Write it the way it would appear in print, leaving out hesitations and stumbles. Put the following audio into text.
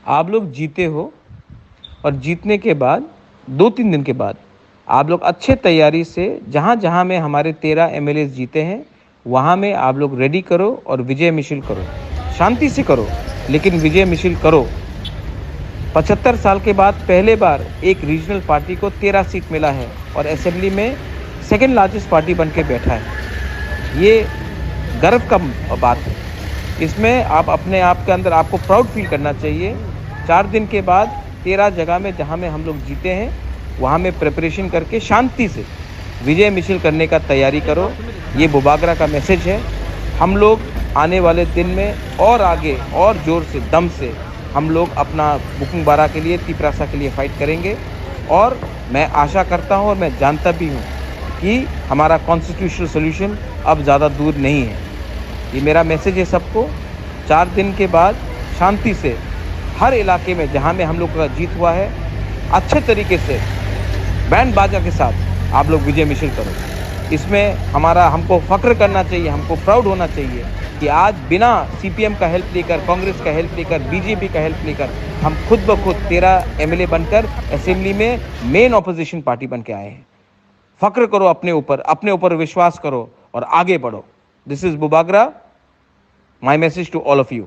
आप लोग जीते हो और जीतने के बाद 2-3 दिन के बाद आप लोग अच्छे तैयारी से जहाँ जहाँ में हमारे 13 एमएलए जीते हैं वहाँ में आप लोग रेडी करो और विजय मिছিল करो। शांति से करो, लेकिन विजय मिছিল करो। 75 साल के बाद पहले बार एक रीजनल पार्टी को 13 सीट मिला है और असेंबली में सेकेंड लार्जेस्ट पार्टी बन के बैठा है। ये गर्व का बात है। इसमें आप अपने आप के अंदर आपको प्राउड फील करना चाहिए। 4 दिन के बाद 13 जगह में जहाँ में हम लोग जीते हैं वहाँ में प्रिपरेशन करके शांति से विजय मिছিল करने का तैयारी करो। ये बुबागरा का मैसेज है। हम लोग आने वाले दिन में और आगे और ज़ोर से दम से हम लोग अपना बुकिंग बारा के लिए तिपरासा के लिए फ़ाइट करेंगे और मैं आशा करता हूँ और मैं जानता भी हूँ कि हमारा कॉन्स्टिट्यूशनल सोल्यूशन अब ज़्यादा दूर नहीं है। ये मेरा मैसेज है सबको। 4 दिन के बाद शांति से हर इलाके में जहाँ में हम लोग का जीत हुआ है अच्छे तरीके से बैंड बाजा के साथ आप लोग विजय मिছিল करो। इसमें हमको फ़ख्र करना चाहिए, हमको प्राउड होना चाहिए कि आज बिना सीपीएम का हेल्प लेकर, कांग्रेस का हेल्प लेकर, बीजेपी का हेल्प लेकर हम खुद ब खुद 13 एमएलए बनकर असेंबली में मेन ऑपोजिशन पार्टी बन के आए हैं। फ़ख्र करो अपने ऊपर विश्वास करो और आगे बढ़ो। दिस इज़ बुबागरा, my message to all of you.